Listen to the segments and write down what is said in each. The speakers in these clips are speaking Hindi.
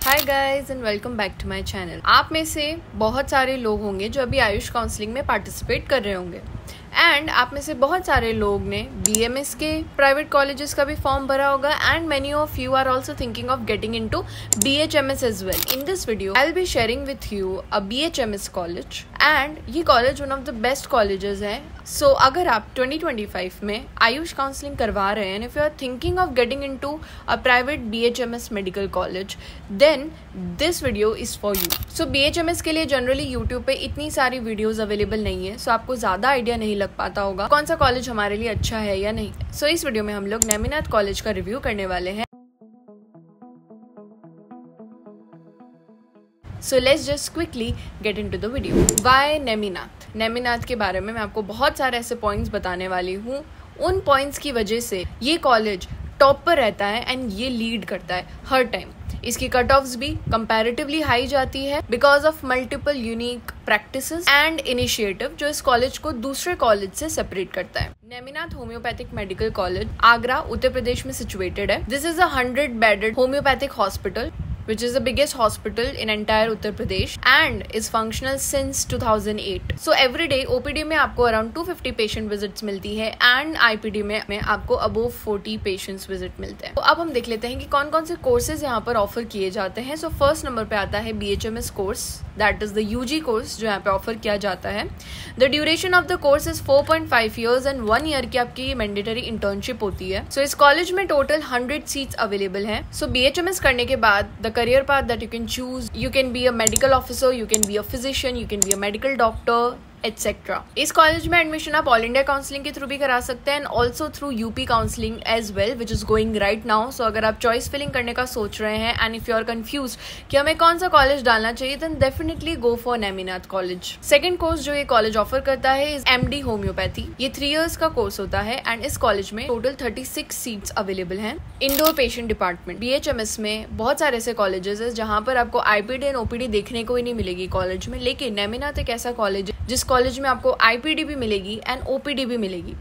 Hi guys and welcome back to my channel. आप में से बहुत सारे लोग होंगे जो अभी आयुष काउंसलिंग में पार्टिसिपेट कर रहे होंगे एंड आप में से बहुत सारे लोग ने BMS के प्राइवेट कॉलेजेस का भी फॉर्म भरा होगा and many of you are also thinking of getting into BHMS as well. In this video I will be sharing with you a BHMS college and ये college one of the best colleges है। सो अगर आप 2025 में आयुष काउंसलिंग करवा रहे हैं, if you are thinking of getting into a private BHMS medical college, then this video is for you. So BHMS के लिए जनरली यूट्यूब पे इतनी सारी वीडियोज अवेलेबल नहीं है, सो आपको ज्यादा आइडिया नहीं लग पाता होगा कौन सा कॉलेज हमारे लिए अच्छा है या नहीं। सो इस वीडियो में हम लोग नेमिनाथ कॉलेज का रिव्यू करने वाले हैं। So let's just quickly get into the video. Why Neminath? Neminath के बारे में मैं आपको बहुत सारे ऐसे पॉइंट्स बताने वाली हूँ। उन पॉइंट्स की वजह से ये कॉलेज टॉप पर रहता है एंड ये लीड करता है हर टाइम। इसकी कट ऑफ्स भी कंपैरेटिवली हाई जाती है because of multiple unique practices and initiative जो इस कॉलेज को दूसरे कॉलेज से सेपरेट करता है। Neminath homeopathic medical college Agra, Uttar Pradesh में सिचुएटेड है। This is a 100-bedded homeopathic hospital which is the biggest hospital in entire Uttar Pradesh and is functional since 2008. So every day OPD में आपको around 250 patient visits मिलती है and IPD में आपको above 40 patients visit मिलते हैं। तो अब हम देख लेते हैं कि कौन कौन से courses यहाँ पर ऑफर किए जाते हैं। So first नंबर पे आता है BHMS course, that is the UG course जो यहाँ पे ऑफर किया जाता है। The duration of the course is 4.5 years and 1 year की आपकी mandatory internship होती है। So इस कॉलेज में टोटल 100 seats अवेलेबल हैं। So BHMS करने के बाद career path that you can choose, you can be a medical officer, you can be a physician, you can be a medical doctor, etc. इस कॉलेज में एडमिशन आप ऑल इंडिया काउंसलिंग के थ्रू भी करा सकते हैं and also through UP counselling as well which is going right now. So अगर आप चॉइस फिलिंग करने का सोच रहे हैं and if you are confuse कि हमें कौन सा कॉलेज डालना चाहिए, then definitely go for Neminath college. Second course जो ये कॉलेज ऑफर करता है इज MD होम्योपैथी। ये 3 years का कोर्स होता है एंड इस कॉलेज में टोटल 36 सीट्स अवेलेबल हैं। इंडोर पेशेंट डिपार्टमेंट BHMS में बहुत सारे ऐसे कॉलेजेस है जहाँ पर आपको IPD एंड OPD देखने को ही नहीं मिलेगी कॉलेज में, लेकिन नेमिनाथ एक ऐसा कॉलेज है जिस कॉलेज में आपको IPD भी मिलेगी एंड OPD भी मिलेगी।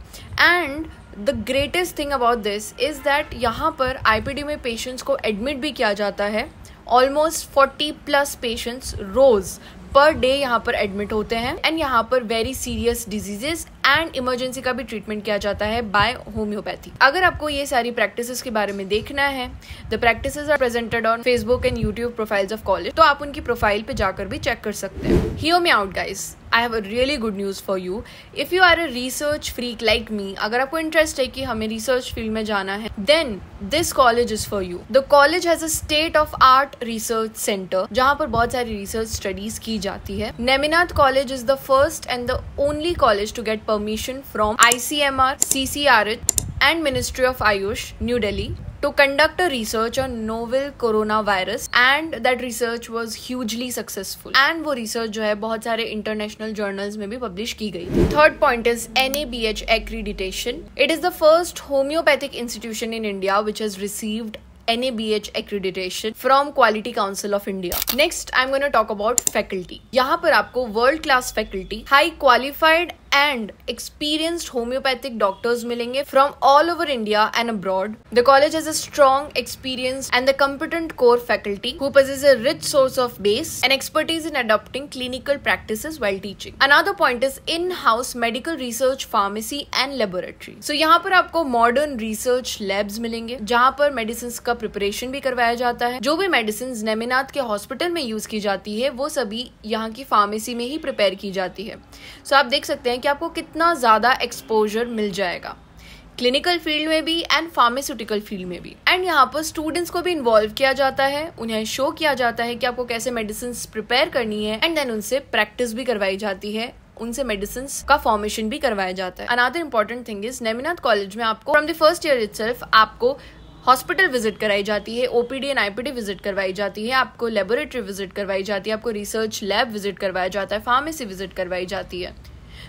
And the greatest thing about this is that यहाँ पर IPD में पेशेंट्स को एडमिट भी किया जाता है। ऑलमोस्ट 40+ पेशेंट्स रोज पर डे यहाँ पर एडमिट होते हैं एंड यहाँ पर very serious diseases and emergency का भी ट्रीटमेंट किया जाता है बाय होम्योपैथी। अगर आपको ये सारी प्रैक्टिसेस के बारे में देखना है, the practices are presented on Facebook and YouTube profiles of college, तो आप उनकी प्रोफाइल पे जाकर भी चेक कर सकते हैं। Hear me out guys, I have a really good news for you. If you are a research freak like me, अगर आपको इंटरेस्ट है कि हमें रिसर्च फील्ड में जाना है, then this college is for you. The college has a state of art research center जहाँ पर बहुत सारी रिसर्च स्टडीज की जाती है। Neminath college is the first and the only college to get permission from ICMR, CCRH and Ministry of Ayush, New Delhi to conduct a research on novel coronavirus and that research was hugely successful and वो research जो है बहुत सारे international journals में भी publish की गई थी। Third point is NABH accreditation. It is the first homeopathic institution in India which has received NABH accreditation from Quality Council of India. Next, I'm going to talk about faculty. यहाँ पर आपको world class faculty, high qualified and experienced homeopathic doctors मिलेंगे from all over India and abroad. The college has a strong, experienced and the competent core faculty who possess a rich source of base and expertise in adopting clinical practices while teaching. Another point is in-house medical research, pharmacy and laboratory. So यहाँ पर आपको modern research labs मिलेंगे जहाँ पर medicines का प्रिपरेशन भी करवाया जाता है। जो भी मेडिसिन नेमिनाथ के हॉस्पिटल में यूज की जाती है वो सभी यहाँ की फार्मेसी में ही प्रिपेयर की जाती है। सो आप देख सकते हैं कि आपको कितना ज्यादा एक्सपोजर मिल जाएगा क्लिनिकल फील्ड में भी एंड फार्मास्यूटिकल फील्ड में भी। एंड यहाँ पर स्टूडेंट्स को भी इन्वॉल्व किया जाता है, उन्हें शो किया जाता है कि आपको कैसे मेडिसिन प्रिपेयर करनी है एंड देन उनसे प्रैक्टिस भी करवाई जाती है, उनसे मेडिसिन का फॉर्मेशन भी करवाया जाता है। Another important thing is Neminath college में आपको from the first year itself आपको हॉस्पिटल विजिट कराई जाती है, OPD एंड IPD विजिट करवाई जाती है, आपको लेबोरेटरी विजिट करवाई जाती है, आपको रिसर्च लैब विजिट करवाया जाता है, फार्मेसी विजिट करवाई जाती है।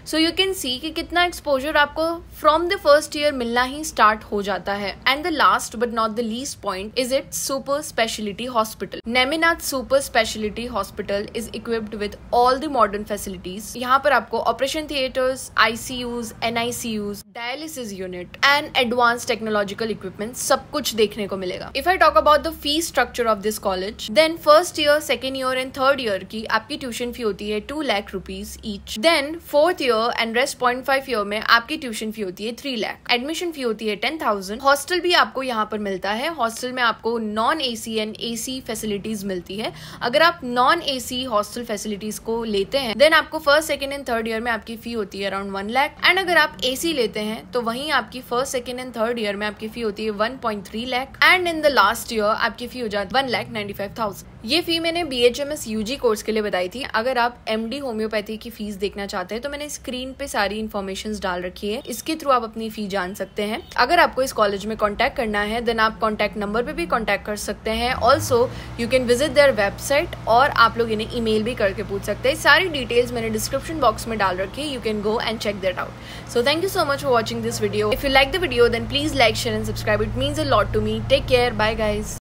सो यू कैन सी कि कितना एक्सपोजर आपको फ्रॉम द फर्स्ट ईयर मिलना ही स्टार्ट हो जाता है। And the last but not the least point is it super speciality hospital. Neminath super speciality hospital is equipped with all the modern facilities. यहाँ पर आपको operation theatres, ICUs, NICUs, dialysis unit and advance technological equipment सब कुछ देखने को मिलेगा। If I talk about the fee structure of this college, then first year, second year and third year की आपकी ट्यूशन फी होती है 2 lakh rupees each. Then fourth year and rest 0.5 year में आपकी ट्यूशन फी होती है 3 लाख। एडमिशन फी होती है 10,000। हॉस्टल भी आपको यहाँ पर मिलता है। हॉस्टल में आपको non AC and AC facilities मिलती है। अगर आप नॉन AC हॉस्टल फैसिलिटीज को लेते हैं देन आपको first, second and third year में आपकी फी होती है अराउंड 1 लाख। एंड अगर आप AC लेते हैं तो वहीं आपकी first, second and third year में आपकी फी होती है 1.3 lakh. And in the last year आपकी फी हो जाती है 1,95,000। ये फी मैंने BHMS UG कोर्स के लिए बताई थी। अगर आप MD होम्योपैथी की फीस देखना चाहते हैं तो मैंने स्क्रीन पे सारी इन्फॉर्मेशन डाल रखी है, इसके थ्रू आप अपनी फी जान सकते हैं। अगर आपको इस कॉलेज में कॉन्टैक्ट करना है देन आप कॉन्टैक्ट नंबर पे भी कॉन्टैक्ट कर सकते हैं। Also you can visit their website और आप लोग इन्हें ईमेल भी करके पूछ सकते हैं। सारी डिटेल्स मैंने डिस्क्रिप्शन बॉक्स में डाल रखी है, you can go and check that out. So thank you so much for watching this video. If you like the video then please like, share and subscribe, it means a lot to me. Take care, bye guys.